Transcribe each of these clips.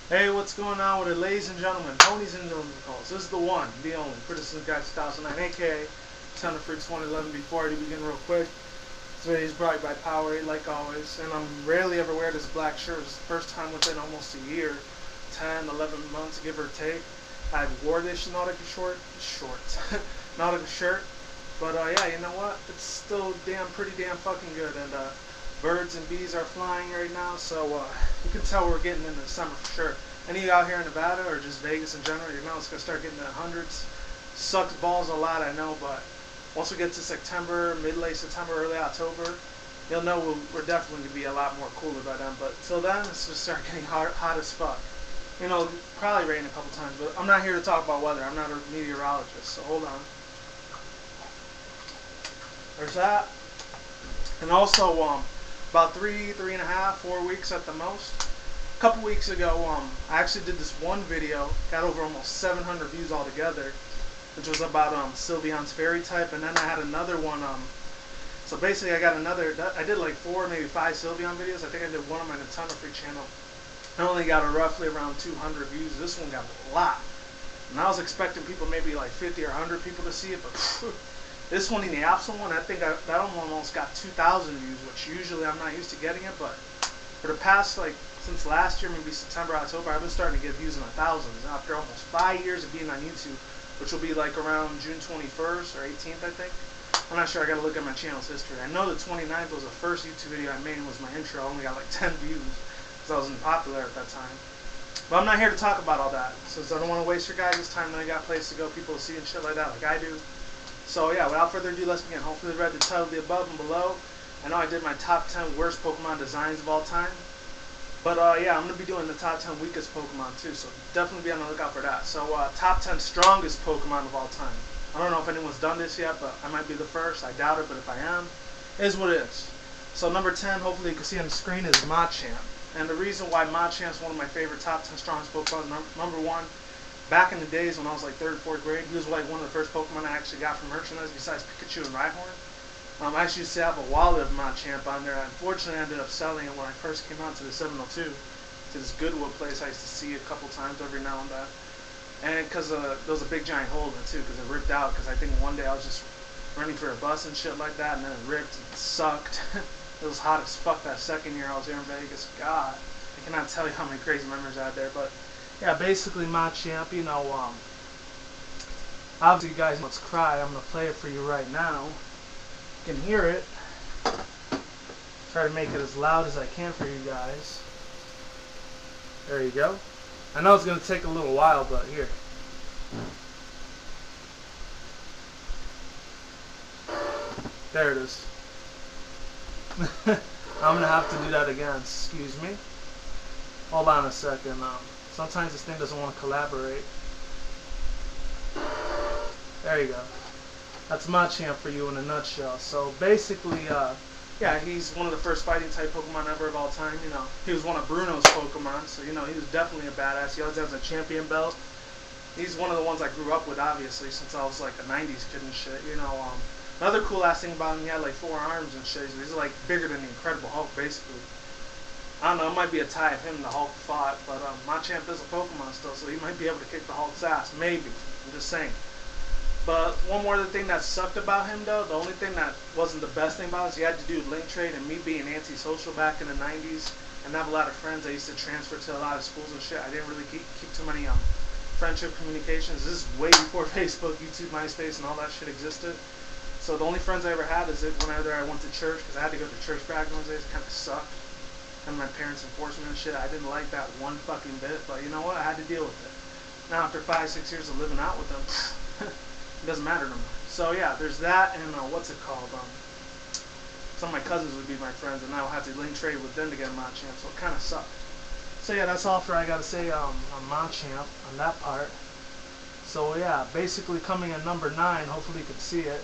Hey, what's going on with it, ladies and gentlemen, ponies and gentlecolts? This is the one, the only, Criticism Guy 2009, aka Nintendofreak2011. Before I do begin real quick, this video is brought to you by Powerade, like always, and I'm rarely ever wear this black shirt. It's the first time within almost a year, 10, 11 months, give or take. I wore this Nautica Nautica shirt, but yeah, you know what? It's still pretty damn fucking good, and birds and bees are flying right now, so you can tell we're getting into the summer for sure. Any of you out here in Nevada or just Vegas in general, you know it's gonna start getting to hundreds. Sucks balls a lot, I know, but once we get to September, late September, early October, you'll know we're definitely gonna be a lot more cooler by then. But till then, it's gonna start getting hot as fuck. You know, probably rain a couple times, but I'm not here to talk about weather. I'm not a meteorologist, so hold on. There's that. And also, about 3.5, 4 weeks at the most. A couple weeks ago, I actually did this one video, got over almost 700 views altogether, which was about Sylveon's fairy type, and then I had another one. So basically, I did like 4, maybe 5 Sylveon videos. I think I did one on my Nintendo Freak channel. I only got roughly around 200 views. This one got a lot, and I was expecting people maybe like 50 or 100 people to see it, but this one, in the Absol one, I think that one almost got 2,000 views, which usually I'm not used to getting it, but for the past, like, since last year, maybe September, October, I've been starting to get views in the thousands. After almost 5 years of being on YouTube, which will be like around June 21st or 18th, I think. I'm not sure, I gotta look at my channel's history. I know the 29th was the first YouTube video I made, was my intro. I only got like 10 views, because I wasn't popular at that time. But I'm not here to talk about all that, since I don't want to waste your guys' time. Then I got places to go, people to see and shit like that, like I do. So yeah, without further ado, let's begin. Hopefully you read the title of the above and below. I know I did my top 10 worst Pokemon designs of all time. But yeah, I'm going to be doing the top 10 weakest Pokemon too, so definitely be on the lookout for that. So top 10 strongest Pokemon of all time. I don't know if anyone's done this yet, but I might be the first. I doubt it, but if I am, it is what it is. So number 10, hopefully you can see on the screen, is Machamp. And the reason why Machamp is one of my favorite top 10 strongest Pokemon, number 1, back in the days when I was like 3rd or 4th grade, he was like one of the first Pokemon I actually got from merchandise besides Pikachu and Rhyhorn. I actually used to have a wallet of Machamp on there. Unfortunately, I ended up selling it when I first came out to the 702, to this Goodwill place I used to see a couple times every now and then. And because there was a big giant hole in it too, because it ripped out, because I think one day I was just running for a bus and shit like that, and then it ripped, it sucked. It was hot as fuck that second year I was here in Vegas. God, I cannot tell you how many crazy memories I had there, but yeah, basically Machamp, you know, obviously you guys must cry. I'm going to play it for you right now. You can hear it. Try to make it as loud as I can for you guys. There you go. I know it's going to take a little while, but here. There it is. I'm going to have to do that again. Excuse me. Hold on a second. Sometimes this thing doesn't want to collaborate. There you go. That's Machamp for you in a nutshell. So basically, yeah, he's one of the first fighting type Pokemon ever of all time. You know, he was one of Bruno's Pokemon, so you know he was definitely a badass. He always has a champion belt. He's one of the ones I grew up with, obviously, since I was like a '90s kid and shit. You know, another cool ass thing about him, he had like 4 arms and shit. He's like bigger than the Incredible Hulk, basically. I don't know, it might be a tie of him and the Hulk fought, but Machamp is a Pokemon still, so he might be able to kick the Hulk's ass. Maybe. I'm just saying. But one more other thing that sucked about him, though, the only thing that wasn't the best thing about it is he had to do link trade, and me being antisocial back in the 90s and not have a lot of friends, I used to transfer to a lot of schools and shit. I didn't really keep too many friendship communications. This is way before Facebook, YouTube, MySpace, and all that shit existed. So the only friends I ever had is whenever I went to church, because I had to go to church back in those days. It kind of sucked. And my parents enforced me and shit. I didn't like that one fucking bit, but you know what? I had to deal with it. Now after 5-6 years of living out with them, it doesn't matter no more. So yeah, there's that, and what's it called? Some of my cousins would be my friends, and now I have to link trade with them to get a Machamp, so it kind of sucked. So yeah, that's all for I gotta say on Machamp on that part. So yeah, basically coming in number 9. Hopefully you can see it.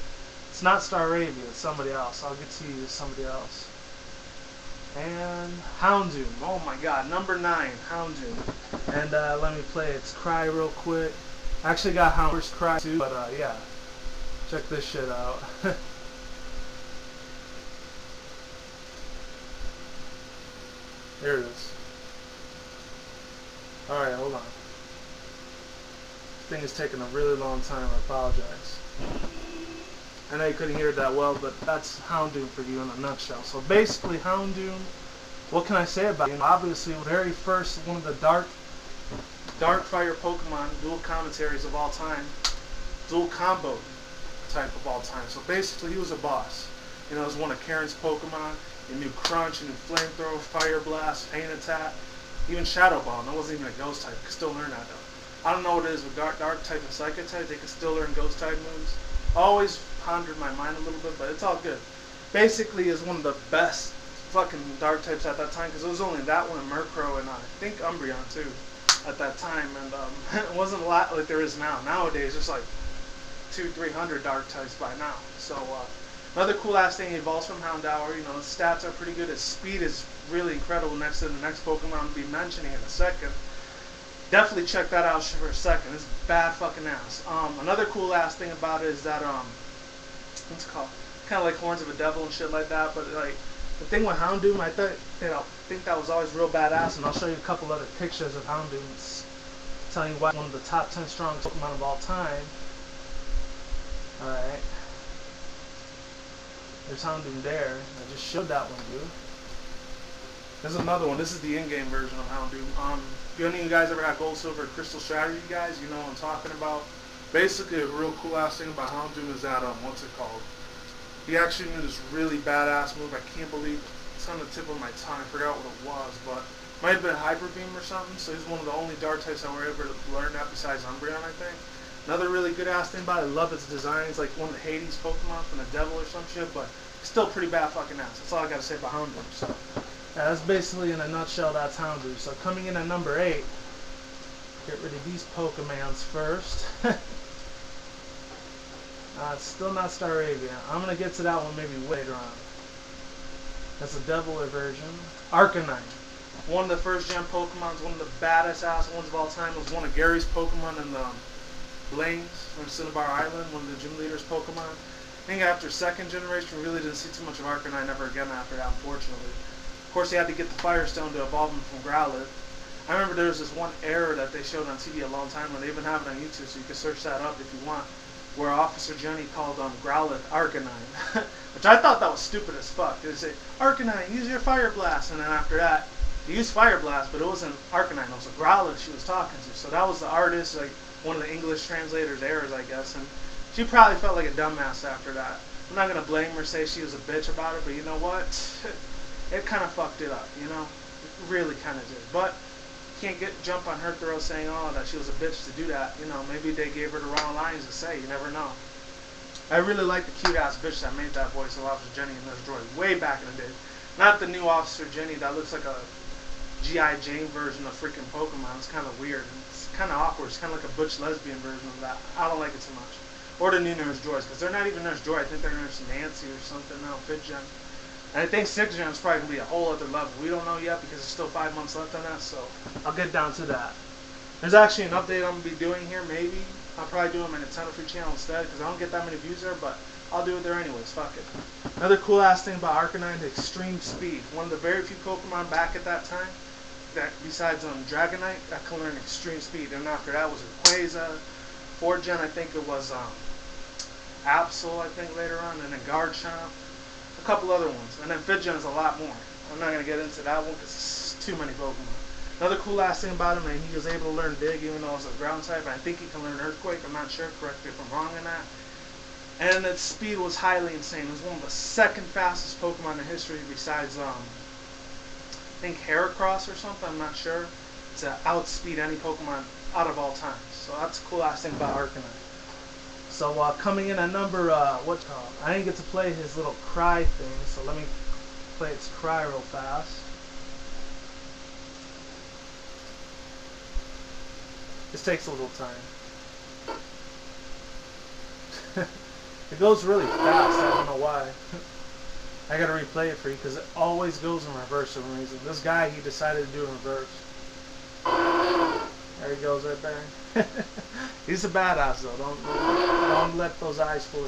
It's not Staravia, it's somebody else. I'll get to you, somebody else. And Houndoom. Oh my god, number 9, Houndoom. And let me play its cry real quick. I actually got Houndoom's cry too, but yeah. Check this shit out. There it is. Alright, hold on. This thing is taking a really long time. I apologize. I know you couldn't hear it that well, but that's Houndoom for you in a nutshell. So basically, Houndoom, what can I say about it? Obviously, very first, one of the dark fire Pokemon dual commentaries of all time, dual combo type of all time. So basically, he was a boss. You know, it was one of Karen's Pokemon. You knew Crunch, you knew Flamethrower, Fire Blast, Pain Attack, even Shadow Ball. That wasn't even a Ghost type. You could still learn that though. I don't know what it is with Dark type and Psychic type. They could still learn Ghost type moves. Always pondered my mind a little bit, but it's all good. Basically, is one of the best fucking Dark types at that time, because it was only that one, Murkrow, and I think Umbreon too at that time, and it wasn't a lot like there is now. Nowadays, there's like 200-300 Dark types by now. So another cool ass thing, he evolves from Houndour. You know, his stats are pretty good. His speed is really incredible. Next to the next Pokemon I'll be mentioning in a second. Definitely check that out for a second. It's bad fucking ass. Another cool ass thing about it is that what's it called? Kind of like Horns of a Devil and shit like that. But like the thing with Houndoom, I think that was always real badass. And I'll show you a couple other pictures of Houndoom. It's telling you why one of the top 10 strongest Pokemon of all time. All right. There's Houndoom there. I just showed that one, dude. There's another one. This is the in-game version of Houndoom. If any of you guys ever had Gold, Silver, Crystal Strategy, guys, you know what I'm talking about. Basically, a real cool ass thing about Houndoom is that, what's it called? He actually knew this really badass move. I can't believe it's on the tip of my tongue. I forgot what it was, but it might have been Hyper Beam or something. So he's one of the only Dark types I were able to learn that besides Umbreon, I think. Another really good ass thing about it, I love its design. It's like one of the Hades Pokemon from the Devil or some shit, but still pretty bad fucking ass. That's all I gotta say about Houndoom. So yeah, that's basically in a nutshell, that's Houndoom. So coming in at number 8, get rid of these Pokemons first. It's still not Staravia. I'm gonna get to that one maybe later on. That's a Devil version. Arcanine. One of the first gen Pokemons, one of the baddest ass ones of all time. It was one of Gary's Pokemon in the Lanes from Cinnabar Island, one of the gym leaders' Pokemon. I think after second generation, we really didn't see too much of Arcanine ever again after that, unfortunately. Of course, they had to get the Firestone to evolve him from Growlithe. I remember there was this one error that they showed on TV a long time ago. They even have it on YouTube, so you can search that up if you want, where Officer Jenny called Growlithe Arcanine, which I thought that was stupid as fuck. They say, Arcanine, use your Fire Blast, and then after that, they used Fire Blast, but it wasn't Arcanine, it was a Growlithe she was talking to. So that was the artist, like one of the English translators' errors, I guess, and she probably felt like a dumbass after that. I'm not gonna blame her, say she was a bitch about it, but you know what? It kind of fucked it up, you know? It really kind of did. But can't jump on her throat saying, oh, that she was a bitch to do that. You know, maybe they gave her the wrong lines to say. You never know. I really like the cute ass bitch that made that voice of Officer Jenny in this droid way back in the day. Not the new Officer Jenny that looks like a G.I. Jane version of freaking Pokemon. It's kind of weird. It's kind of awkward. It's kind of like a butch lesbian version of that. I don't like it too much. Or the new Nurse Joy, because they're not even Nurse Joy. I think they're Nurse Nancy or something now, 5th gen. And I think 6th gen is probably going to be a whole other level. We don't know yet because there's still 5 months left on that, so I'll get down to that. There's actually an update I'm going to be doing here, maybe. I'll probably do it on my Nintendo Free channel instead, because I don't get that many views there, but I'll do it there anyways, fuck it. Another cool ass thing about Arcanine, the extreme speed. One of the very few Pokemon back at that time, that besides Dragonite, that can learn extreme speed. And after that was Rayquaza. 4th gen, I think it was Absol, I think later on, and then Garchomp. A couple other ones, and then 5th gen is a lot more. I'm not going to get into that one because it's too many Pokemon. Another cool last thing about him, and he was able to learn Dig even though it's a ground type. I think he can learn Earthquake, I'm not sure, correct me if I'm wrong on that. And its speed was highly insane. It was one of the second fastest Pokemon in history besides, I think Heracross or something, I'm not sure. To outspeed any Pokemon out of all time. So that's a cool last thing about Arcanine. So coming in at number, I didn't get to play his little cry thing, so let me play its cry real fast. This takes a little time. It goes really fast, I don't know why. I gotta replay it for you because it always goes in reverse for some reason. This guy, he decided to do it in reverse. There he goes right there. He's a badass though. Don't let those eyes fool you.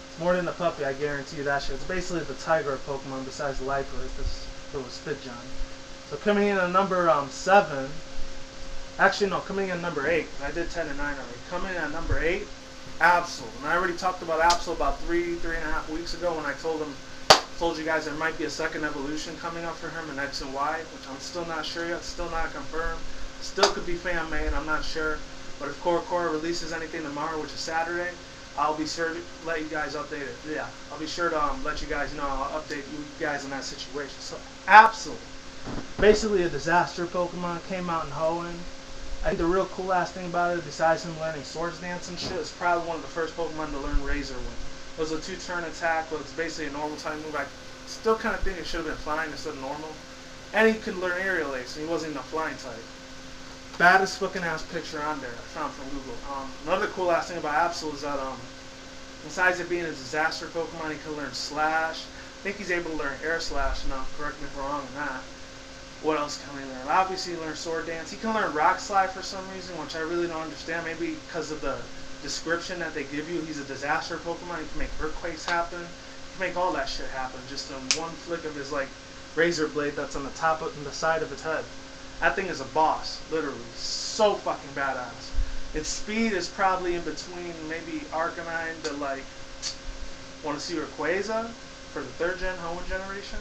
It's more than a puppy, I guarantee you that shit. It's basically the tiger of Pokemon besides Lifer if it was 5th gen. So coming in at number 7, Actually, no, coming in at number 8. I did 10 and 9 already. Coming in at number 8, Absol. And I already talked about Absol about 3.5 weeks ago when I told you guys there might be a second evolution coming up for him in X and Y, which I'm still not sure yet, still not confirmed. Still could be fan made, I'm not sure. But if Core releases anything tomorrow, which is Saturday, I'll be sure to let you guys update it. Yeah, I'll be sure to let you guys know. I'll update you guys on that situation. So, Absol, basically a disaster Pokemon, came out in Hoenn. I think the real cool ass thing about it, besides him learning Swords Dance and shit, is probably one of the first Pokemon to learn Razor with. It was a 2-turn attack, but it's basically a normal type move. I still kind of think it should have been flying instead of normal. And he could learn Aerial Ace, and he wasn't even a flying type. Baddest fucking ass picture on there I found from Google. Another cool ass thing about Absol is that besides it being a disaster Pokemon, he can learn Slash. I think he's able to learn Air Slash now. Correct me if I'm wrong on that. What else can he learn? Obviously, he learns Sword Dance. He can learn Rock Slide for some reason, which I really don't understand. Maybe because of the description that they give you. He's a disaster Pokemon. He can make earthquakes happen. He can make all that shit happen just in one flick of his like razor blade that's on the top of the side of his head. That thing is a boss, literally. So fucking badass. Its speed is probably in between maybe Arcanine to like, want to see Rayquaza for the 3rd gen Hoenn generation.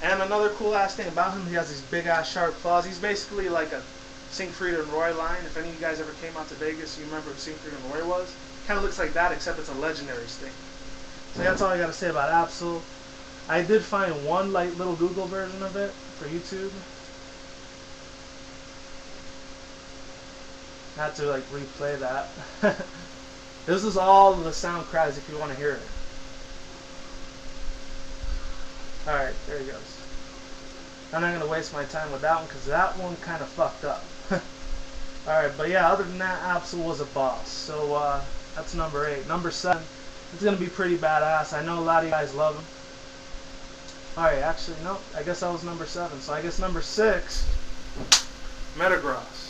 And another cool ass thing about him, he has these big ass sharp claws. He's basically like a Siegfried and Roy line. If any of you guys ever came out to Vegas, you remember who Siegfried and Roy was. Kind of looks like that, except it's a legendary sting. So that's all I gotta say about Absol. I did find one like little Google version of it for YouTube. Had to like replay that. This is all the sound cries if you want to hear it. Alright, there he goes. I'm not going to waste my time with that one because that one kind of fucked up. Alright, but yeah, other than that, Absol was a boss. So that's number 8. Number 7, it's going to be pretty badass. I know a lot of you guys love him. Alright, actually, no, I guess that was number 7. So I guess number 6, Metagross.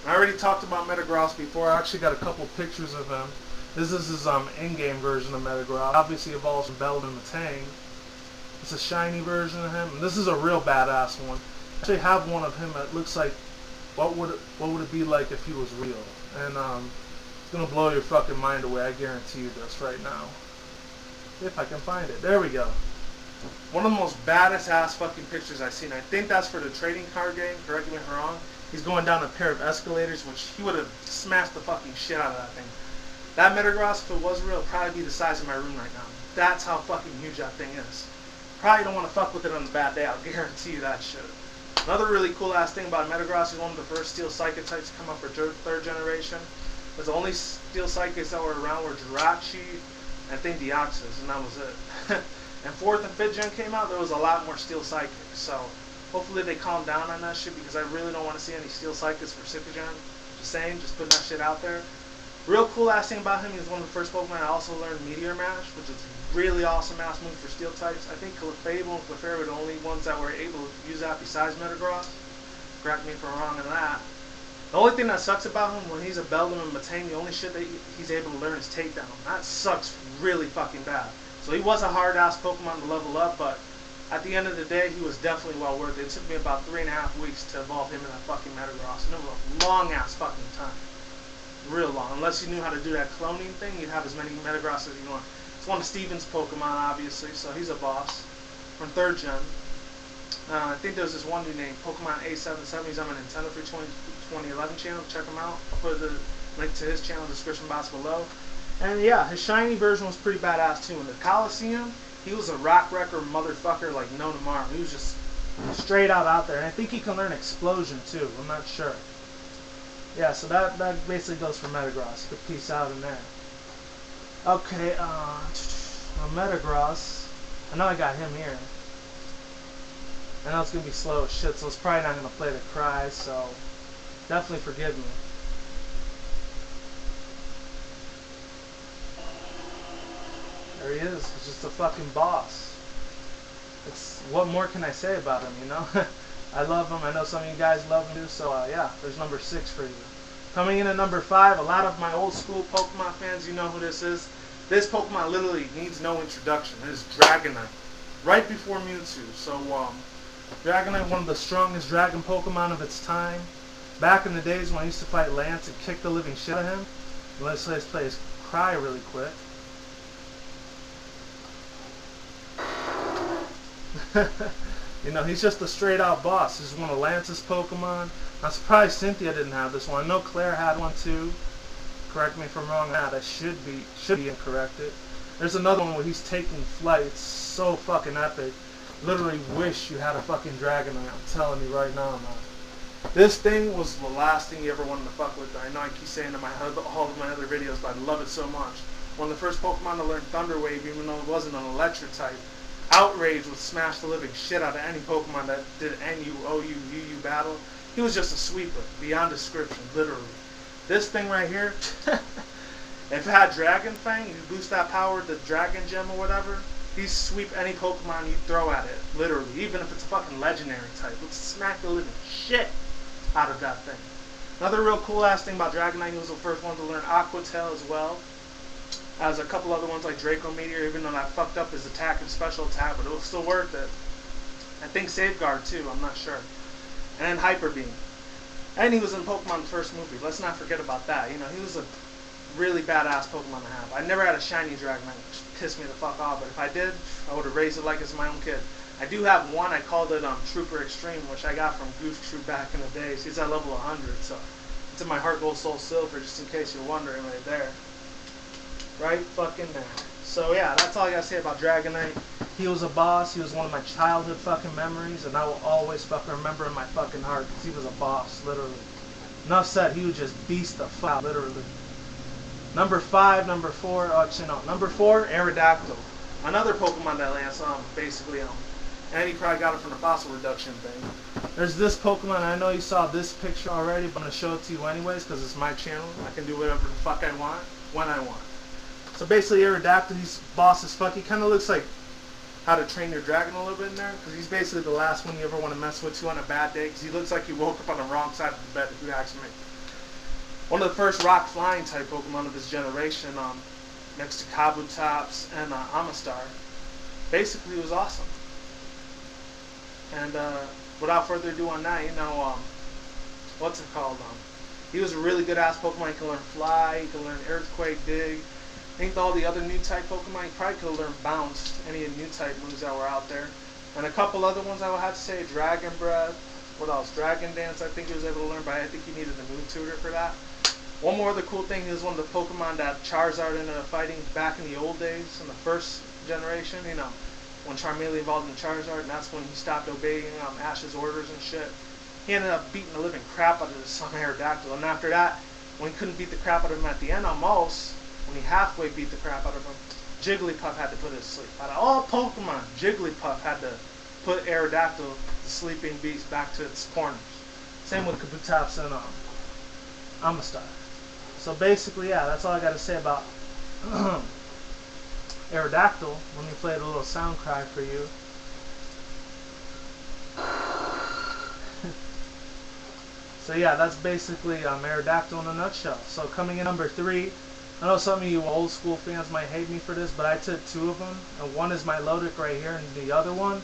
I already talked about Metagross before. I actually got a couple pictures of him. This is his in-game version of Metagross. Obviously evolves from Belled and Matang. It's a shiny version of him. And this is a real badass one. I actually have one of him that looks like what would it be like if he was real. And it's gonna blow your fucking mind away. I guarantee you this right now. If I can find it. There we go. One of the most baddest ass fucking pictures I've seen. I think that's for the trading card game. Correct me if I'm wrong. He's going down a pair of escalators, which he would have smashed the fucking shit out of that thing. That Metagross, if it was real, would probably be the size of my room right now. That's how fucking huge that thing is. Probably don't want to fuck with it on a bad day, I'll guarantee you that shit. Another really cool ass thing about Metagross is one of the first Steel Psychic types to come up for 3rd generation. But the only Steel Psychics that were around were Jirachi, and I think Deoxys, and that was it. And 4th and 5th gen came out, there was a lot more Steel Psychics, so hopefully they calm down on that shit because I really don't want to see any Steel Psychics for 6th gen. Just saying, just putting that shit out there. Real cool ass thing about him, he was one of the first Pokemon I also learned Meteor Mash, which is a really awesome ass move for Steel types. I think Clefable and Clefairy were the only ones that were able to use that besides Metagross. Correct me if I'm wrong on that. The only thing that sucks about him, when he's a Beldum and Matang, the only shit that he's able to learn is Takedown. That sucks really fucking bad. So he was a hard ass Pokemon to level up, but at the end of the day, he was definitely well worth it. It took me about 3.5 weeks to evolve him in that fucking Metagross, and it was a long ass fucking time. Real long. Unless you knew how to do that cloning thing, you'd have as many Metagross as you want. It's one of Steven's Pokemon, obviously, so he's a boss. From 3rd gen. I think there's this one dude named Pokemon A77. He's on my Nintendofreak2011 channel. Check him out. I'll put the link to his channel in the description box below. And yeah, his shiny version was pretty badass too. In the Coliseum, he was a rock wrecker motherfucker like no tomorrow. He was just straight out there. And I think he can learn Explosion too. I'm not sure. Yeah, so that basically goes for Metagross. Good piece out in there. Okay, Metagross. I know I got him here. I know it's going to be slow as shit, so it's probably not going to play the cry, so definitely forgive me. There he is. He's just a fucking boss. What more can I say about him, you know? I love him. I know some of you guys love him too, so yeah, there's number 6 for you. Coming in at number 5, a lot of my old school Pokemon fans, you know who this is. This Pokemon literally needs no introduction. It is Dragonite. Right before Mewtwo. So, Dragonite, one of the strongest dragon Pokemon of its time. Back in the days when I used to fight Lance and kick the living shit out of him, let's play his cry really quick. You know, he's just a straight out boss. This is one of Lance's Pokemon. I'm surprised Cynthia didn't have this one. I know Claire had one too. Correct me if I'm wrong. That should be incorrected. There's another one where he's taking flight. It's so fucking epic. Literally wish you had a fucking Dragonite. I'm telling you right now, man. This thing was the last thing you ever wanted to fuck with. I know I keep saying in all of my other videos, but I love it so much. One of the first Pokemon to learn Thunder Wave, even though it wasn't an electric type. Outrage would smash the living shit out of any Pokemon that did NU, OU, UU battle. He was just a sweeper, beyond description, literally. This thing right here, if it had Dragon Fang, you boost that power with the Dragon Gem or whatever, he'd sweep any Pokemon you throw at it, literally. Even if it's a fucking legendary type, it would smack the living shit out of that thing. Another real cool ass thing about Dragonite, he was the first one to learn Aqua Tail as well. As a couple other ones like Draco Meteor, even though that fucked up his attack and special attack, but it was still worth it. I think Safeguard too, I'm not sure. And then Hyper Beam. And he was in Pokemon the first movie, let's not forget about that. You know, he was a really badass Pokemon to have. I never had a shiny Dragonite, which pissed me the fuck off, but if I did, I would have raised it like it's my own kid. I do have one, I called it Trooper Extreme, which I got from Goof Troop back in the days. He's at level 100, so it's in my Heart Gold Soul Silver, just in case you're wondering right there. Right fucking there. So yeah, that's all I gotta say about Dragonite. He was a boss, he was one of my childhood fucking memories, and I will always fucking remember in my fucking heart, because he was a boss, literally. Enough said, he would just beast the fuck out, literally. Number 4, number 4, Aerodactyl. Another Pokemon that Lance basically and he probably got it from the fossil reduction thing. There's this Pokemon, I know you saw this picture already, but I'm gonna show it to you anyways, because it's my channel. I can do whatever the fuck I want, when I want. So basically Aerodactyl, he's boss as fuck. He kind of looks like How to Train Your Dragon a little bit in there, because he's basically the last one you ever want to mess with too on a bad day, because he looks like he woke up on the wrong side of the bed, if you ask me. One of the first rock flying type Pokemon of his generation, next to Kabutops and Amistar. Basically it was awesome. And without further ado on that, you know, what's it called? He was a really good ass Pokemon. He can learn Fly, he can learn Earthquake, Dig. I think all the other new type Pokemon, he probably could have learned Bounce, any of the new type moves that were out there. And a couple other ones I would have to say, Dragon Breath, what else? Dragon Dance, I think he was able to learn, but I think he needed the move tutor for that. One more other cool thing, he was one of the Pokemon that Charizard ended up fighting back in the old days, in the first generation, you know, when Charmeleon evolved into Charizard, and that's when he stopped obeying Ash's orders and shit. He ended up beating the living crap out of his son Aerodactyl, and after that, when he couldn't beat the crap out of him at the end, almost, when he halfway beat the crap out of him, Jigglypuff had to put it to sleep. Out of all Pokemon, Jigglypuff had to put Aerodactyl, the sleeping beast, back to its corners. Same with Kabutops and Amistar. So basically, yeah, that's all I got to say about Aerodactyl. Let me play a little sound cry for you. So yeah, that's basically Aerodactyl in a nutshell. So coming in number 3, I know some of you old school fans might hate me for this, but I took 2 of them, and one is Milotic right here, and the other one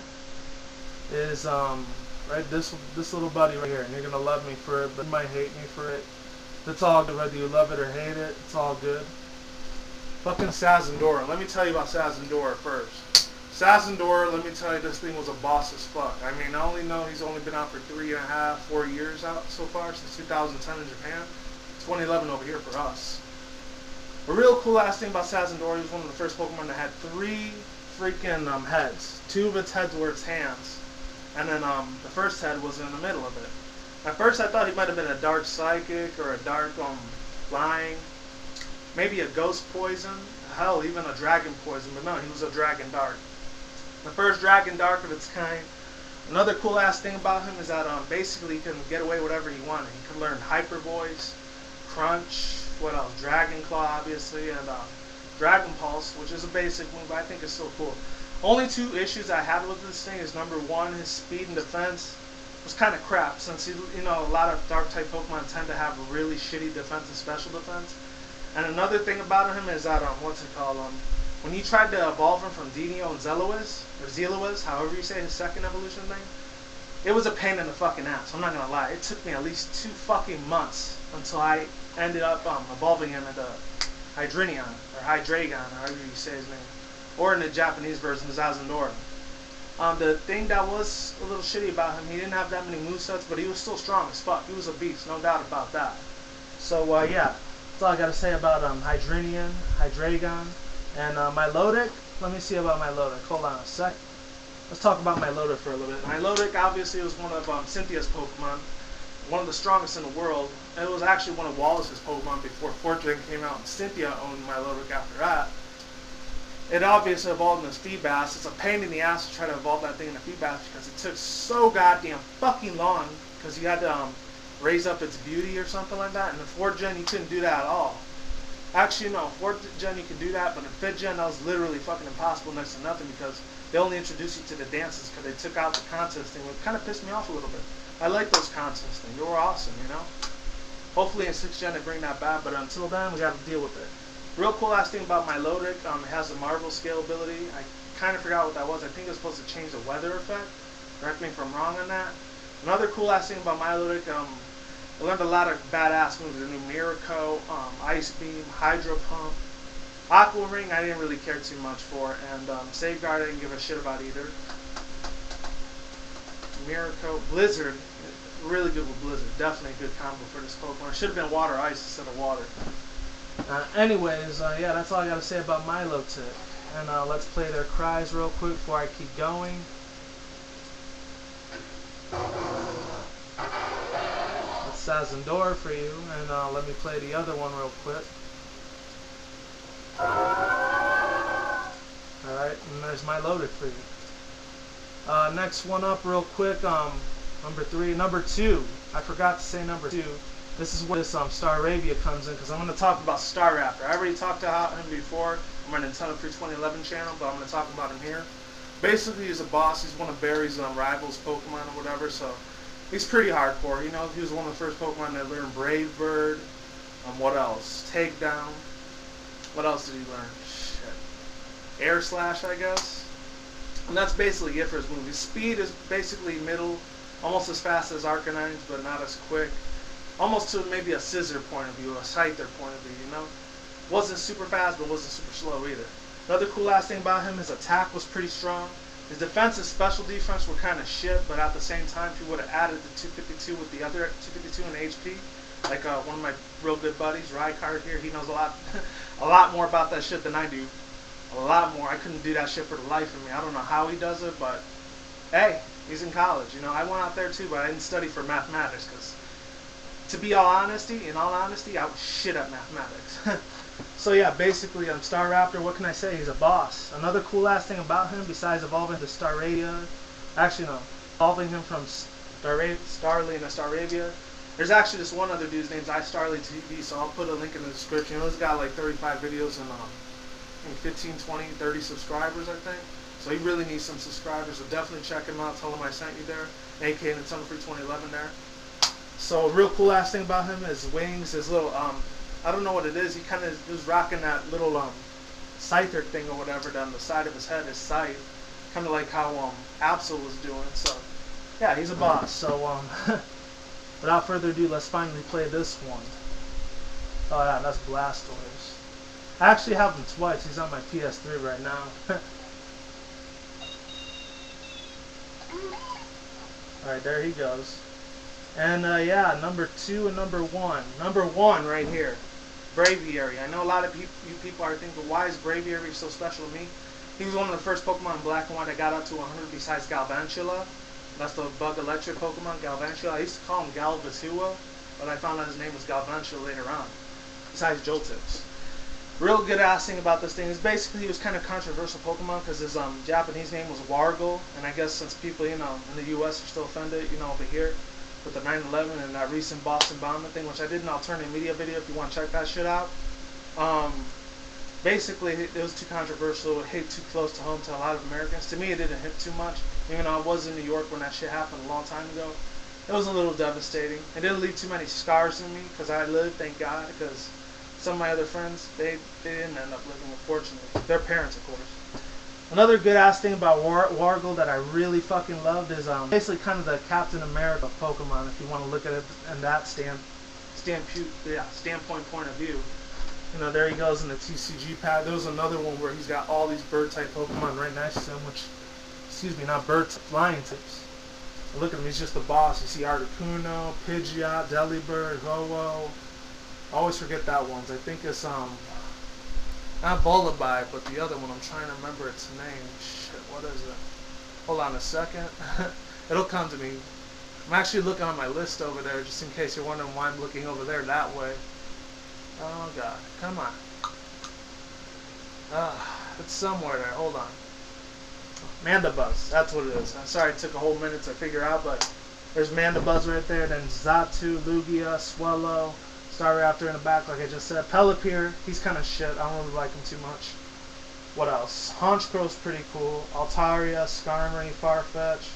is right this little buddy right here, and you're gonna love me for it, but you might hate me for it. It's all good, whether you love it or hate it, it's all good. Fucking Sazendora. Let me tell you about Sazendora first. Sazendora, let me tell you, this thing was a boss as fuck. I mean, I only know he's only been out for 3.5, 4 years out so far, since 2010 in Japan. 2011 over here for us. A real cool ass thing about Sazendora, he was one of the first Pokemon that had 3 freaking heads. 2 of its heads were its hands. And then the first head was in the middle of it. At first I thought he might have been a dark psychic or a dark flying, maybe a ghost poison, hell even a dragon poison, but no, he was a dragon dark. The first dragon dark of its kind. Another cool ass thing about him is that basically he can get away with whatever he wanted. He could learn Hyper Voice, Crunch, what else? Dragon Claw obviously, and Dragon Pulse, which is a basic move, but I think it's still cool. Only 2 issues I had with this thing is number 1, his speed and defense was kind of crap, since you know, a lot of dark type Pokemon tend to have really shitty defense and special defense. And another thing about him is that what's it called? When you tried to evolve him from Dinio and Zeloiz, or Zeloiz, however you say his second evolution thing, it was a pain in the fucking ass. I'm not gonna lie. It took me at least 2 fucking months until I ended up evolving him into Hydreigon, or Hydreigon, or however you say his name. Or in the Japanese version, Zazandora. The thing that was a little shitty about him, he didn't have that many movesets, but he was still strong as fuck. He was a beast, no doubt about that. So, yeah, that's all I gotta say about Hydreigon, and Milotic. Let me see about Milotic. Hold on a sec. Let's talk about Milotic for a little bit. Milotic obviously was one of Cynthia's Pokemon, one of the strongest in the world. It was actually one of Wallace's Pokemon before 4th Gen came out, and Cynthia owned Milotic after that. It obviously evolved in this Feebas. It's a pain in the ass to try to evolve that thing in a Feebas because it took so goddamn fucking long because you had to raise up its beauty or something like that. And in 4th Gen, you couldn't do that at all. Actually, no, 4th Gen you could do that, but in 5th Gen, that was literally fucking impossible next to nothing because they only introduced you to the dances because they took out the contest thing, which kind of pissed me off a little bit. I like those contests things. They were awesome, you know? Hopefully in 6th Gen they bring that back, but until then, we got to deal with it. Real cool last thing about Milotic, it has a Marvel scale ability. I kind of forgot what that was. I think it was supposed to change the weather effect. Correct me if I'm wrong on that. Another cool last thing about Milotic, I learned a lot of badass moves. The new Miracle, Ice Beam, Hydro Pump. Aqua Ring I didn't really care too much for, and Safeguard I didn't give a shit about either. Miracle, Blizzard, really good with Blizzard. Definitely a good combo for this Pokemon. It should have been Water Ice instead of Water. Anyways, yeah, that's all I got to say about Milotic. And let's play their cries real quick before I keep going. That's Zazandora for you, and let me play the other one real quick. Alright, and there's Milotic for you. Next one up real quick, number 2. I forgot to say number 2. This is where this Staravia comes in, because I'm going to talk about Staraptor. I already talked about him before on my Nintendofreak2011 channel, but I'm going to talk about him here. Basically, he's a boss. He's one of Barry's rivals Pokemon or whatever, so he's pretty hardcore. You know, he was one of the first Pokemon that learned Brave Bird. What else? Takedown. What else did he learn? Shit. Air Slash, I guess. And that's basically it for his move. His speed is basically middle, almost as fast as Arcanine's, but not as quick. Almost to maybe a scissor point of view, a Scyther point of view, you know? Wasn't super fast, but wasn't super slow either. Another cool last thing about him, his attack was pretty strong. His defense and special defense were kind of shit, but at the same time, if you would have added the 252 with the other 252 in HP, like one of my real good buddies, Rykard here, he knows a lot more about that shit than I do. A lot more. I couldn't do that shit for the life of me. I don't know how he does it, but hey, he's in college. You know, I went out there too, but I didn't study for mathematics because, to be in all honesty, I was shit at mathematics. So yeah, basically, Staraptor, what can I say? He's a boss. Another cool last thing about him, besides evolving to Staravia, actually no, evolving him from Starly into Staravia, there's actually this one other dude's name's iStarly TV, so I'll put a link in the description. He's got like 35 videos and 15, 20, 30 subscribers, I think. So he really needs some subscribers, so definitely check him out. Tell him I sent you there, aka Nintendofreak2011 there. So real cool last thing about him is wings, his little, I don't know what it is, he kind of was rocking that little Scyther thing or whatever down the side of his head, his scythe, kind of like how Absol was doing. So yeah, he's a boss. So without further ado, let's finally play this one. Oh yeah, that's Blastoise. I actually have him twice. He's on my PS3 right now. Alright, there he goes. And yeah, number 2 and number 1. Number 1 right here, Braviary. I know a lot of you people are thinking, why is Braviary so special to me? He was one of the first Pokemon in Black and White that got up to 100 besides Galvantula. That's the bug electric Pokemon, Galvantula. I used to call him Galvantula, but I found out his name was Galvantula later on, besides Joltex. Real good ass thing about this thing is basically he was kind of controversial Pokemon because his Japanese name was Wargle, and I guess since people, you know, in the US are still offended, you know, over here with the 9/11 and that recent Boston bombing thing, which I did an alternate media video if you want to check that shit out. Basically, it was too controversial. It hit too close to home to a lot of Americans. To me, it didn't hit too much. Even though I was in New York when that shit happened a long time ago, it was a little devastating. It didn't leave too many scars in me because I lived, thank God, because some of my other friends, they didn't end up living, unfortunately. Their parents, of course. Another good ass thing about Wargle that I really fucking loved is basically kind of the Captain America of Pokemon, if you want to look at it in that standpoint point of view. You know, there he goes in the TCG pad. There was another one where he's got all these bird type Pokemon right next to him, which, excuse me, not bird, flying types. Look at him, he's just the boss. You see Articuno, Pidgeot, Delibird, Ho-Oh. I always forget that one. I think it's not Volibite, but the other one. I'm trying to remember its name. Shit, what is it? Hold on a second. It'll come to me. I'm actually looking on my list over there, just in case you're wondering why I'm looking over there that way. Oh god, come on. It's somewhere there. Hold on. Mandibuzz, that's what it is. I'm sorry it took a whole minute to figure out, but there's Mandibuzz right there. Then Xatu, Lugia, Swellow, Staraptor in the back, like I just said. Pelipper, he's kind of shit. I don't really like him too much. What else? Honchkrow's pretty cool. Altaria, Skarmory, Farfetch,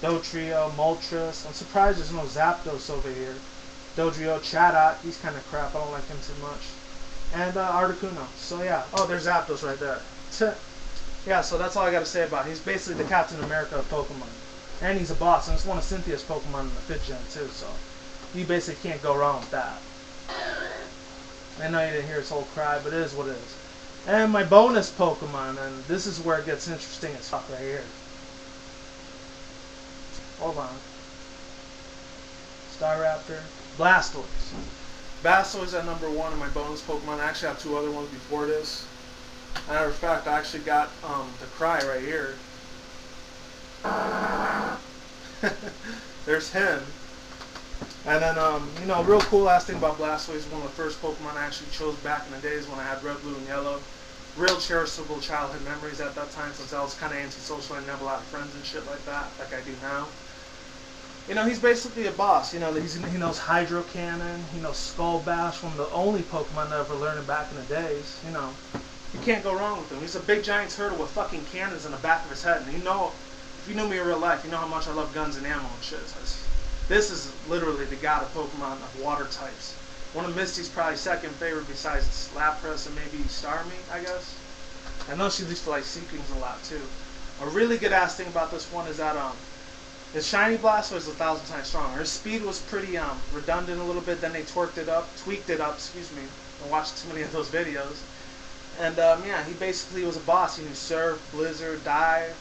Dotrio, Moltres. I'm surprised there's no Zapdos over here. Dodrio, Chatot, he's kind of crap. I don't like him too much. And Articuno. So yeah. Oh, there's Zapdos right there. Yeah, so that's all I got to say about it. He's basically the Captain America of Pokemon. And he's a boss, and it's one of Cynthia's Pokemon in the 5th gen too, so you basically can't go wrong with that. I know you didn't hear his whole cry, but it is what it is. And my bonus Pokemon, and this is where it gets interesting as fuck right here. Hold on. Staraptor. Blastoise. Blastoise at number 1 in my bonus Pokemon. I actually have 2 other ones before this. As a matter of fact, I actually got the cry right here. There's him. And then, you know, real cool last thing about Blastoise is one of the first Pokemon I actually chose back in the days when I had Red, Blue, and Yellow. Real cherishable childhood memories at that time, since I was kind of antisocial and didn't have a lot of friends and shit like that, like I do now. You know, he's basically a boss. You know, he knows Hydro Cannon, he knows Skull Bash, one of the only Pokemon I ever learned back in the days. You know, you can't go wrong with him. He's a big giant turtle with fucking cannons in the back of his head. And you know, if you know me in real life, you know how much I love guns and ammo and shit. This is literally the god of Pokemon of water types. One of Misty's probably second favorite besides Lapras and maybe Starmie, I guess. I know she used to like Seekings a lot too. A really good ass thing about this one is that his shiny Blastoise was 1,000 times stronger. His speed was pretty redundant a little bit. Then they tweaked it up. Excuse me. I watched too many of those videos. And yeah, he basically was a boss. He knew Surf, Blizzard, Dive,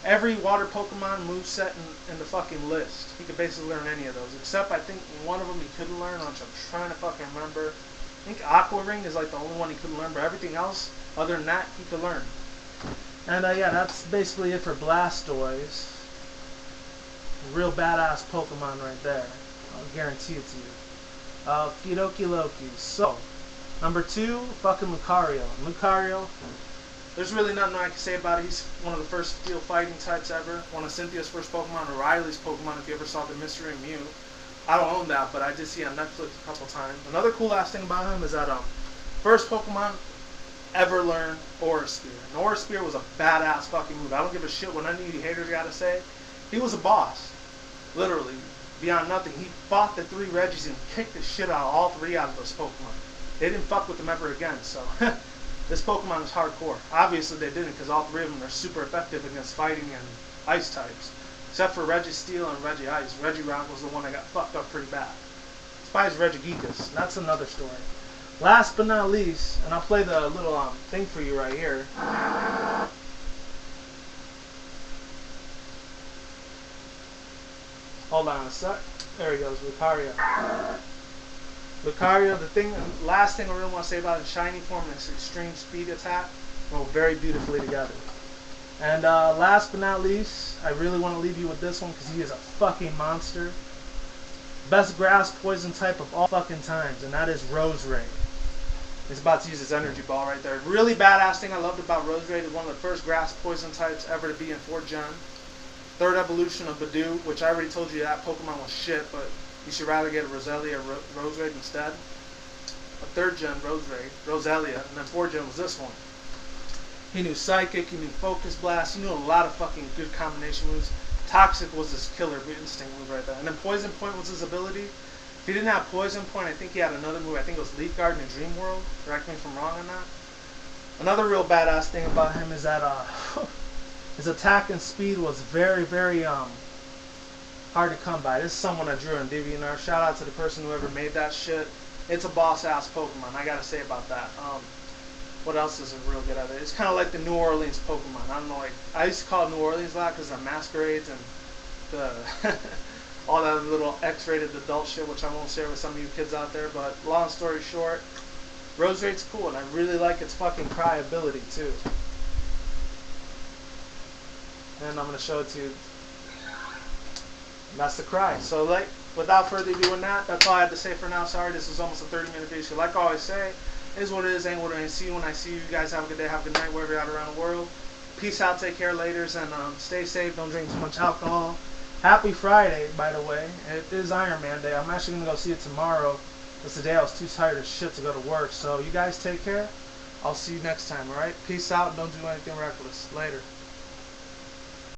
every water Pokemon moveset in the fucking list. He could basically learn any of those, except I think one of them he couldn't learn, which I'm trying to fucking remember. I think Aqua Ring is like the only one he couldn't learn, but everything else, other than that, he could learn. And yeah, that's basically it for Blastoise. Real badass Pokemon right there. I'll guarantee it to you. Okie Loki. So, number 2, fucking Lucario. Lucario, there's really nothing I can say about it. He's one of the first steel fighting types ever. One of Cynthia's first Pokemon, Riley's Pokemon, if you ever saw the Mystery Mew. I don't own that, but I did see it on Netflix a couple times. Another cool ass thing about him is that first Pokemon ever learned Aura Spear. And Aura Spear was a badass fucking move. I don't give a shit what any of you haters gotta say. He was a boss. Literally. Beyond nothing. He fought the 3 Reggies and kicked the shit out of all 3 out of those Pokemon. They didn't fuck with him ever again, so this Pokemon is hardcore. Obviously they didn't, because all 3 of them are super effective against fighting and ice types. Except for Registeel and Regice. Regirock was the one that got fucked up pretty bad. Despise Regigigas. That's another story. Last but not least, and I'll play the little thing for you right here. Hold on a sec. There he goes, Lucario. Lucario, last thing I really want to say about his shiny form is extreme speed attack. Go very beautifully together. And last but not least, I really want to leave you with this one because he is a fucking monster. Best grass poison type of all fucking times, and that is Roserade. He's about to use his energy ball right there. Really badass thing I loved about Roserade is one of the first grass poison types ever to be in 4th gen. 3rd evolution of Badoo, which I already told you that Pokemon was shit, but you should rather get a Roselia or Roserade instead. A 3rd gen Roselia, and then 4th gen was this one. He knew Psychic, he knew Focus Blast, he knew a lot of fucking good combination moves. Toxic was his killer instinct move right there. And then Poison Point was his ability. If he didn't have Poison Point, I think he had another move. I think it was Leaf Guard in Dream World. Correct me if I'm wrong on that. Another real badass thing about him is that his attack and speed was very hard to come by. This is someone I drew in DeviantArt. Shout out to the person who ever made that shit. It's a boss ass Pokemon. I gotta say about that. What else is it real good at it? It's kind of like the New Orleans Pokemon. I don't know, like I used to call it New Orleans a lot because of masquerades and the all that little X-rated adult shit, which I won't share with some of you kids out there. But long story short, Roserade's cool, and I really like its fucking cry ability too. And I'm gonna show it to you. And that's the cry. So like, without further ado on that, that's all I had to say for now. Sorry, this is almost a 30-minute video. So like I always say, it is what it is, ain't what it ain't. See you when I see you. You guys have a good day, have a good night, wherever you're at around the world. Peace out, take care, laters, and stay safe. Don't drink too much alcohol. Happy Friday, by the way. It is Iron Man Day. I'm actually gonna go see it tomorrow. Because today I was too tired as shit to go to work. So you guys take care. I'll see you next time, alright? Peace out. Don't do anything reckless. Later.